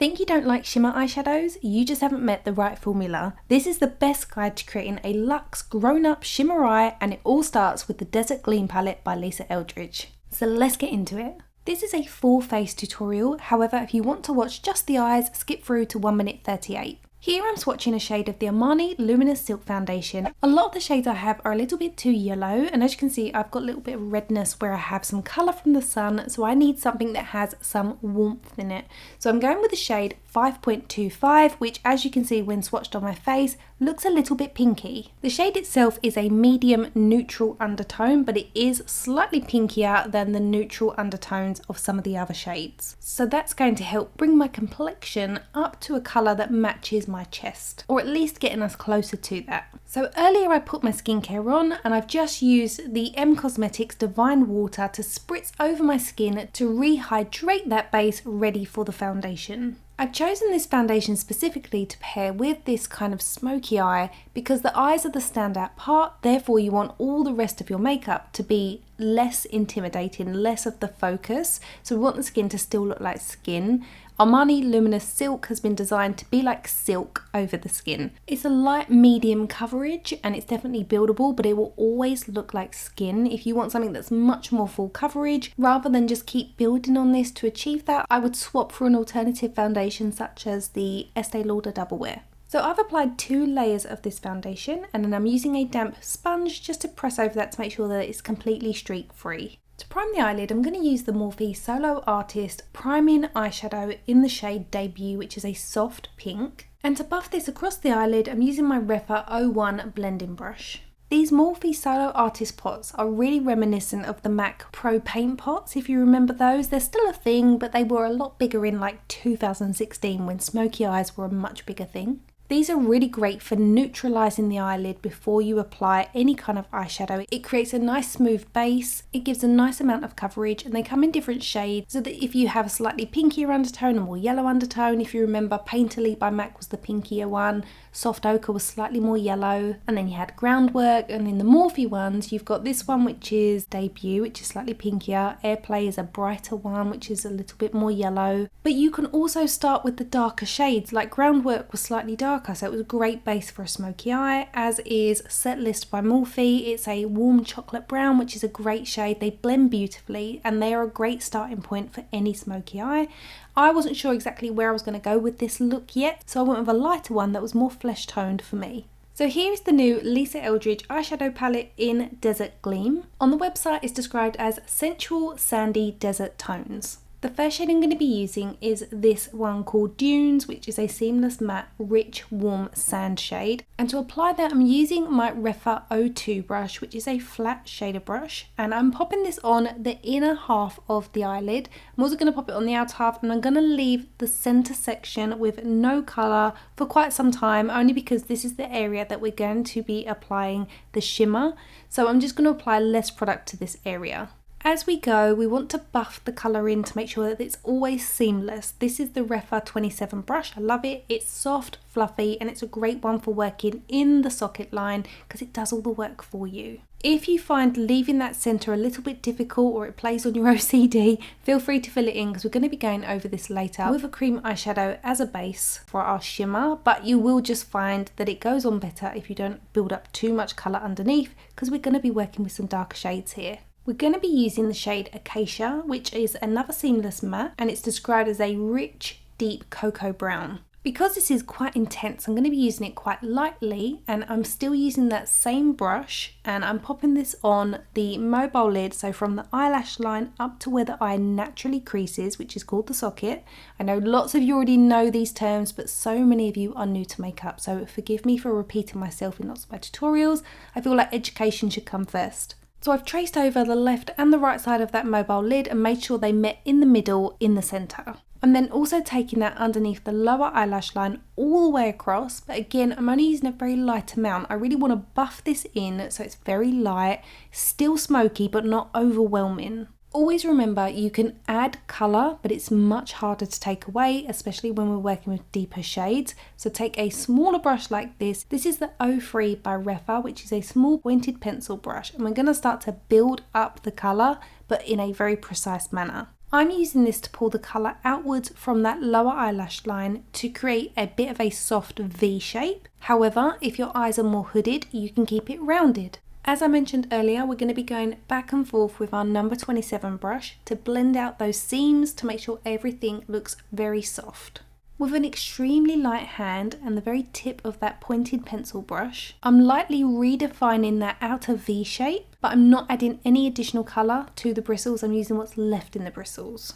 Think you don't like shimmer eyeshadows? You just haven't met the right formula. This is the best guide to creating a luxe grown-up shimmer eye, and it all starts with the Desert Gleam palette by Eldridge. So let's get into it. This is a full face tutorial, however if you want to watch just the eyes, skip through to 1 minute 38. Here I'm swatching a shade of the Armani Luminous Silk Foundation. A lot of the shades I have are a little bit too yellow, and as you can see I've got a little bit of redness where I have some colour from the sun, so I need something that has some warmth in it. So I'm going with the shade 5.25, which as you can see when swatched on my face looks a little bit pinky. The shade itself is a medium neutral undertone, but it is slightly pinkier than the neutral undertones of some of the other shades. So that's going to help bring my complexion up to a colour that matches my chest, or at least getting us closer to that. So earlier I put my skincare on, and I've just used the M Cosmetics Divine Water to spritz over my skin to rehydrate that base ready for the foundation. I've chosen this foundation specifically to pair with this kind of smoky eye because the eyes are the standout part, therefore you want all the rest of your makeup to be less intimidating, less of the focus, so we want the skin to still look like skin. Armani Luminous Silk has been designed to be like silk over the skin. It's a light medium coverage and it's definitely buildable, but it will always look like skin. If you want something that's much more full coverage, rather than just keep building on this to achieve that, I would swap for an alternative foundation such as the Estee Lauder Double Wear. So I've applied 2 layers of this foundation, and then I'm using a damp sponge just to press over that to make sure that it's completely streak free. To prime the eyelid, I'm going to use the Morphe Solo Artist Priming Eyeshadow in the shade Debut, which is a soft pink. And to buff this across the eyelid, I'm using my Refa 01 blending brush. These Morphe Solo Artist pots are really reminiscent of the MAC Pro paint pots, if you remember those. They're still a thing, but they were a lot bigger in like 2016 when smoky eyes were a much bigger thing. These are really great for neutralising the eyelid before you apply any kind of eyeshadow. It creates a nice smooth base, it gives a nice amount of coverage, and they come in different shades so that if you have a slightly pinkier undertone, a more yellow undertone, if you remember Painterly by MAC was the pinkier one, Soft Ochre was slightly more yellow, and then you had Groundwork, and in the Morphe ones you've got this one which is Debut, which is slightly pinkier, Airplay is a brighter one which is a little bit more yellow, but you can also start with the darker shades, like Groundwork was slightly darker, so it was a great base for a smoky eye, as is Set List by Morphe. It's a warm chocolate brown, which is a great shade. They blend beautifully and they are a great starting point for any smoky eye. I wasn't sure exactly where I was going to go with this look yet, so I went with a lighter one that was more flesh toned for me. So here is the new Eldridge eyeshadow palette in Desert Gleam. On the website it's described as sensual sandy desert tones. The first shade I'm going to be using is this one called Dunes, which is a seamless matte rich warm sand shade, and to apply that I'm using my Refa 02 brush, which is a flat shader brush, and I'm popping this on the inner half of the eyelid. I'm also going to pop it on the outer half, and I'm going to leave the center section with no colour for quite some time, only because this is the area that we're going to be applying the shimmer, so I'm just going to apply less product to this area. As we go, we want to buff the colour in to make sure that it's always seamless. This is the Refa 27 brush. I love it. It's soft, fluffy, and it's a great one for working in the socket line because it does all the work for you. If you find leaving that centre a little bit difficult or it plays on your OCD, feel free to fill it in because we're going to be going over this later with a cream eyeshadow as a base for our shimmer, but you will just find that it goes on better if you don't build up too much colour underneath because we're going to be working with some darker shades here. We're going to be using the shade Acacia, which is another seamless matte, and it's described as a rich, deep cocoa brown. Because this is quite intense, I'm going to be using it quite lightly, and I'm still using that same brush, and I'm popping this on the mobile lid, so from the eyelash line up to where the eye naturally creases, which is called the socket. I know lots of you already know these terms, but so many of you are new to makeup, so forgive me for repeating myself in lots of my tutorials. I feel like education should come first. So I've traced over the left and the right side of that mobile lid and made sure they met in the middle in the centre. I'm then also taking that underneath the lower eyelash line all the way across, but again I'm only using a very light amount. I really want to buff this in so it's very light, still smoky but not overwhelming. Always remember you can add colour, but it's much harder to take away, especially when we're working with deeper shades. So take a smaller brush like this. This is the 03 by Refa, which is a small pointed pencil brush, and we're going to start to build up the colour, but in a very precise manner. I'm using this to pull the colour outwards from that lower eyelash line to create a bit of a soft V shape. However, if your eyes are more hooded, you can keep it rounded. As I mentioned earlier, we're going to be going back and forth with our number 27 brush to blend out those seams to make sure everything looks very soft. With an extremely light hand and the very tip of that pointed pencil brush, I'm lightly redefining that outer V shape, but I'm not adding any additional colour to the bristles. I'm using what's left in the bristles.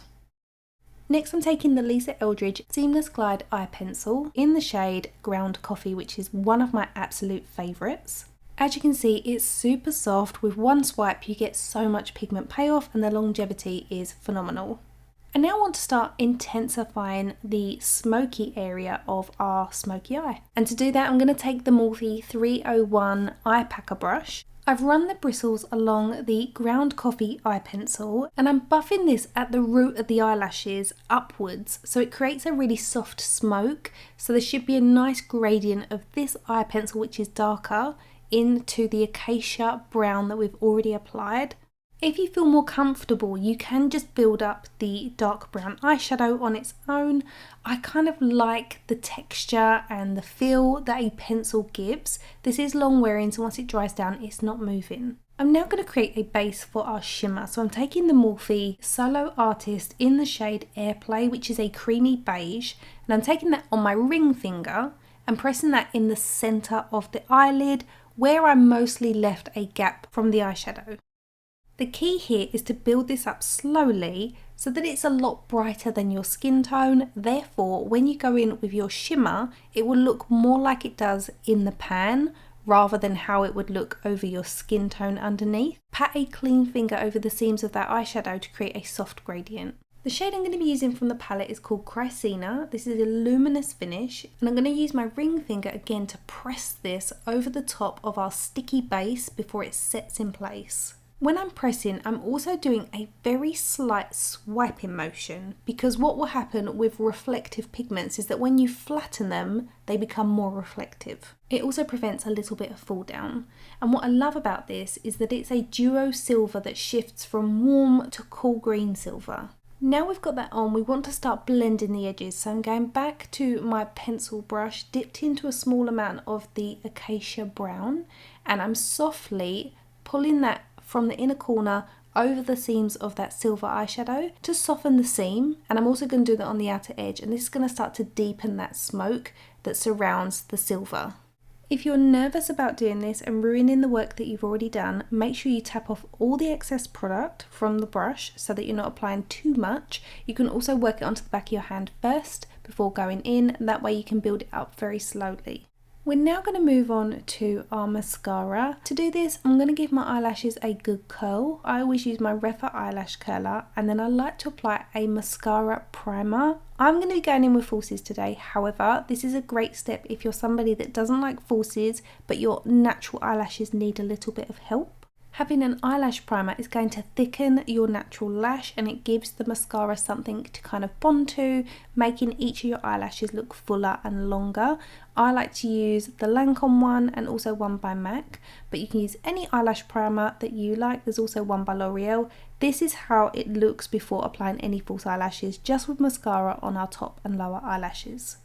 Next, I'm taking the Lisa Eldridge Seamless Glide Eye Pencil in the shade Ground Coffee, which is one of my absolute favourites. As you can see, it's super soft. With one swipe you get so much pigment payoff and the longevity is phenomenal. I now want to start intensifying the smoky area of our smoky eye. And to do that, I'm going to take the Morphe 301 Eye Packer brush. I've run the bristles along the Ground Coffee eye pencil and I'm buffing this at the root of the eyelashes upwards so it creates a really soft smoke. So there should be a nice gradient of this eye pencil, which is darker, into the acacia brown that we've already applied. If you feel more comfortable, you can just build up the dark brown eyeshadow on its own. I kind of like the texture and the feel that a pencil gives. This is long wearing, so once it dries down, it's not moving. I'm now going to create a base for our shimmer. So I'm taking the Morphe Solo Artist in the shade Airplay, which is a creamy beige, and I'm taking that on my ring finger and pressing that in the center of the eyelid, where I mostly left a gap from the eyeshadow. The key here is to build this up slowly so that it's a lot brighter than your skin tone. Therefore, when you go in with your shimmer, it will look more like it does in the pan rather than how it would look over your skin tone underneath. Pat a clean finger over the seams of that eyeshadow to create a soft gradient. The shade I'm going to be using from the palette is called Chrysina. This is a luminous finish, and I'm going to use my ring finger again to press this over the top of our sticky base before it sets in place. When I'm pressing, I'm also doing a very slight swiping motion, because what will happen with reflective pigments is that when you flatten them, they become more reflective. It also prevents a little bit of fall down. And what I love about this is that it's a duo silver that shifts from warm to cool green silver. Now we've got that on, we want to start blending the edges. So I'm going back to my pencil brush, dipped into a small amount of the acacia brown, and I'm softly pulling that from the inner corner over the seams of that silver eyeshadow to soften the seam. And I'm also going to do that on the outer edge, and this is going to start to deepen that smoke that surrounds the silver. If you're nervous about doing this and ruining the work that you've already done, make sure you tap off all the excess product from the brush so that you're not applying too much. You can also work it onto the back of your hand first before going in, and that way you can build it up very slowly. We're now going to move on to our mascara. To do this, I'm going to give my eyelashes a good curl. I always use my Refa eyelash curler, and then I like to apply a mascara primer. I'm going to be going in with falsies today. However, this is a great step if you're somebody that doesn't like falsies, but your natural eyelashes need a little bit of help. Having an eyelash primer is going to thicken your natural lash, and it gives the mascara something to kind of bond to, making each of your eyelashes look fuller and longer. I like to use the Lancome one and also one by MAC, but you can use any eyelash primer that you like. There's also one by L'Oreal. This is how it looks before applying any false eyelashes, just with mascara on our top and lower eyelashes.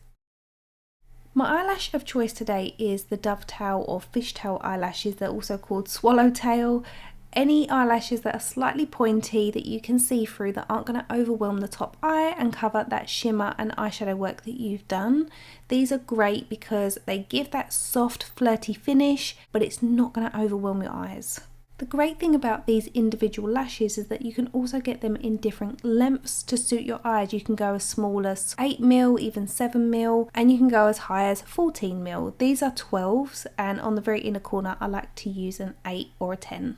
My eyelash of choice today is the dovetail or fishtail eyelashes. They're also called swallowtail. Any eyelashes that are slightly pointy that you can see through, that aren't going to overwhelm the top eye and cover that shimmer and eyeshadow work that you've done. These are great because they give that soft flirty finish, but it's not going to overwhelm your eyes. The great thing about these individual lashes is that you can also get them in different lengths to suit your eyes. You can go as small as 8mm, even 7mm, and you can go as high as 14mm. These are 12s, and on the very inner corner I like to use an 8 or a 10.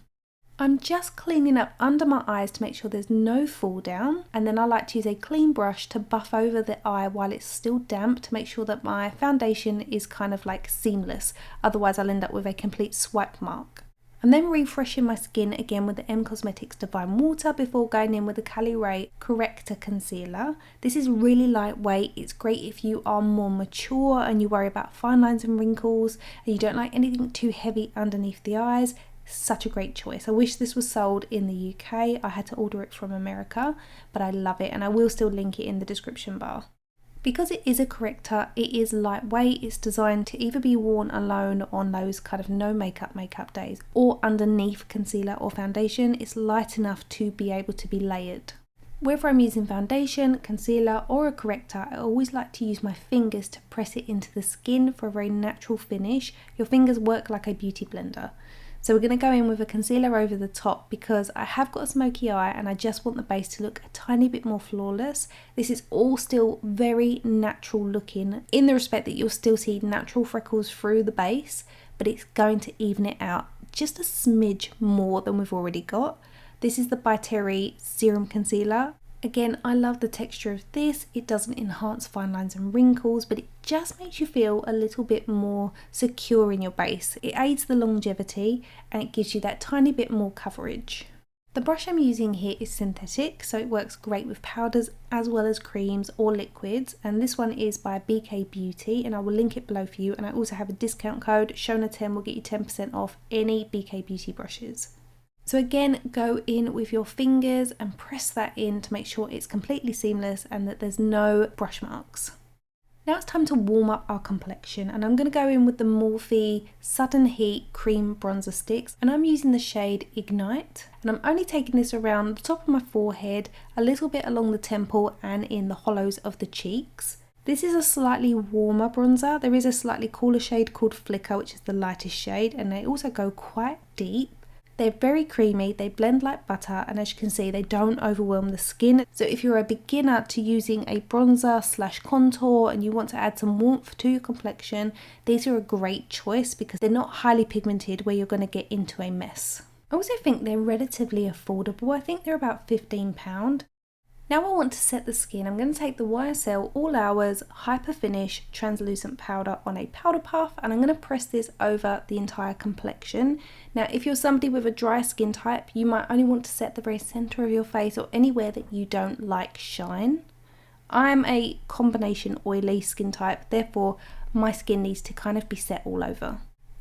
I'm just cleaning up under my eyes to make sure there's no fall down, and then I like to use a clean brush to buff over the eye while it's still damp to make sure that my foundation is kind of like seamless, otherwise I'll end up with a complete swipe mark. I'm then refreshing my skin again with the M Cosmetics Divine Water before going in with the Caliray Corrector Concealer. This is really lightweight. It's great if you are more mature and you worry about fine lines and wrinkles and you don't like anything too heavy underneath the eyes. Such a great choice. I wish this was sold in the UK. I had to order it from America, but I love it, and I will still link it in the description bar. Because it is a corrector, it is lightweight. It's designed to either be worn alone on those kind of no makeup days or underneath concealer or foundation. It's light enough to be able to be layered. Whether I'm using foundation, concealer or a corrector, I always like to use my fingers to press it into the skin for a very natural finish. Your fingers work like a beauty blender. So we're going to go in with a concealer over the top because I have got a smoky eye and I just want the base to look a tiny bit more flawless. This is all still very natural looking in the respect that you'll still see natural freckles through the base, but it's going to even it out just a smidge more than we've already got. This is the By Terry Serum Concealer. Again, I love the texture of this. It doesn't enhance fine lines and wrinkles, but it just makes you feel a little bit more secure in your base. It aids the longevity and it gives you that tiny bit more coverage. The brush I'm using here is synthetic, so it works great with powders as well as creams or liquids, and this one is by BK Beauty and I will link it below for you, and I also have a discount code. Shonagh10 will get you 10% off any BK Beauty brushes. So again, go in with your fingers and press that in to make sure it's completely seamless and that there's no brush marks. Now it's time to warm up our complexion, and I'm going to go in with the Morphe Sudden Heat Cream Bronzer Sticks, and I'm using the shade Ignite, and I'm only taking this around the top of my forehead, a little bit along the temple and in the hollows of the cheeks. This is a slightly warmer bronzer. There is a slightly cooler shade called Flicker, which is the lightest shade, and they also go quite deep. They're very creamy, they blend like butter, and as you can see, they don't overwhelm the skin. So if you're a beginner to using a bronzer / contour and you want to add some warmth to your complexion, these are a great choice because they're not highly pigmented where you're going to get into a mess. I also think they're relatively affordable. I think they're about £15. Now I want to set the skin. I'm going to take the YSL All Hours Hyper Finish Translucent Powder on a powder puff, and I'm going to press this over the entire complexion. Now if you're somebody with a dry skin type, you might only want to set the very centre of your face or anywhere that you don't like shine. I'm a combination oily skin type, therefore my skin needs to kind of be set all over.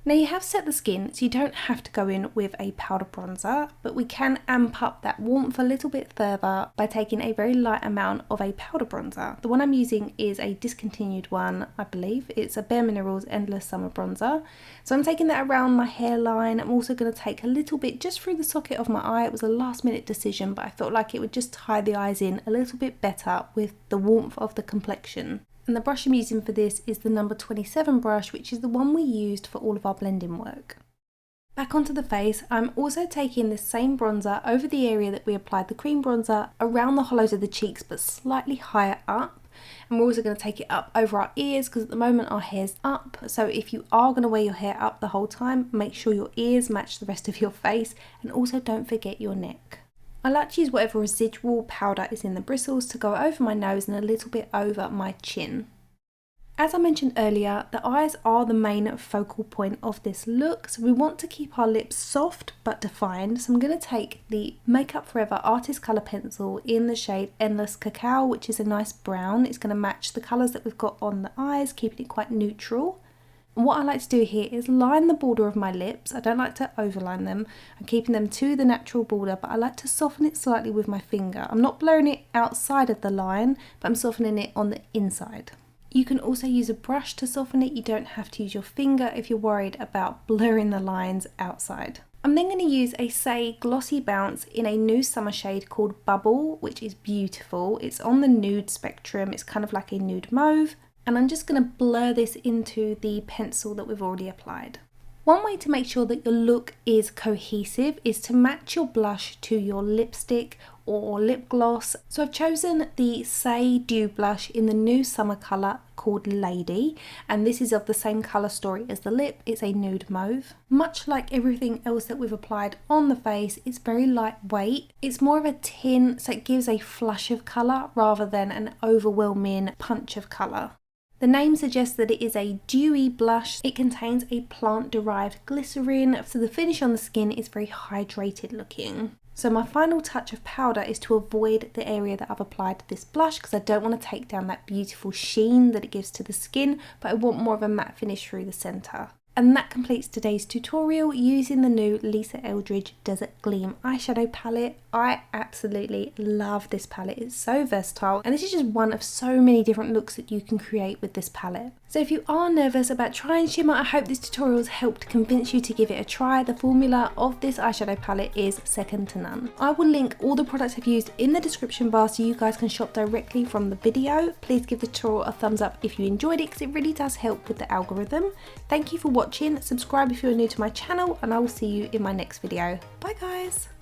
Now you have set the skin, so you don't have to go in with a powder bronzer, but we can amp up that warmth a little bit further by taking a very light amount of a powder bronzer. The one I'm using is a discontinued one, I believe. It's a Bare Minerals Endless Summer Bronzer. So I'm taking that around my hairline. I'm also going to take a little bit just through the socket of my eye. It was a last minute decision, but I felt like it would just tie the eyes in a little bit better with the warmth of the complexion. And the brush I'm using for this is the number 27 brush, which is the one we used for all of our blending work. Back onto the face, I'm also taking this same bronzer over the area that we applied the cream bronzer, around the hollows of the cheeks but slightly higher up. And we're also going to take it up over our ears because at the moment our hair's up. So if you are going to wear your hair up the whole time, make sure your ears match the rest of your face, and also don't forget your neck. I like to use whatever residual powder is in the bristles to go over my nose and a little bit over my chin. As I mentioned earlier, the eyes are the main focal point of this look, so we want to keep our lips soft but defined. So I'm going to take the Makeup Forever Artist Colour Pencil in the shade Endless Cacao, which is a nice brown. It's going to match the colours that we've got on the eyes, keeping it quite neutral. What I like to do here is line the border of my lips. I don't like to overline them. I'm keeping them to the natural border, but I like to soften it slightly with my finger. I'm not blurring it outside of the line, but I'm softening it on the inside. You can also use a brush to soften it. You don't have to use your finger if you're worried about blurring the lines outside. I'm then going to use a Say Glossy Bounce in a new summer shade called Bubble, which is beautiful. It's on the nude spectrum. It's kind of like a nude mauve. And I'm just going to blur this into the pencil that we've already applied. One way to make sure that your look is cohesive is to match your blush to your lipstick or lip gloss. So I've chosen the Say Dew blush in the new summer colour called Lady, and this is of the same colour story as the lip. It's a nude mauve. Much like everything else that we've applied on the face, it's very lightweight. It's more of a tin, so it gives a flush of colour rather than an overwhelming punch of colour. The name suggests that it is a dewy blush. It contains a plant-derived glycerin, so the finish on the skin is very hydrated looking. So my final touch of powder is to avoid the area that I've applied this blush because I don't want to take down that beautiful sheen that it gives to the skin, but I want more of a matte finish through the centre. And that completes today's tutorial using the new Lisa Eldridge Desert Gleam eyeshadow palette. I absolutely love this palette. It's so versatile, and this is just one of so many different looks that you can create with this palette. So if you are nervous about trying shimmer, I hope this tutorial has helped convince you to give it a try. The formula of this eyeshadow palette is second to none. I will link all the products I've used in the description bar so you guys can shop directly from the video. Please give the tutorial a thumbs up if you enjoyed it, because it really does help with the algorithm. Thank you for watching. Subscribe if you're new to my channel, and I will see you in my next video. Bye guys!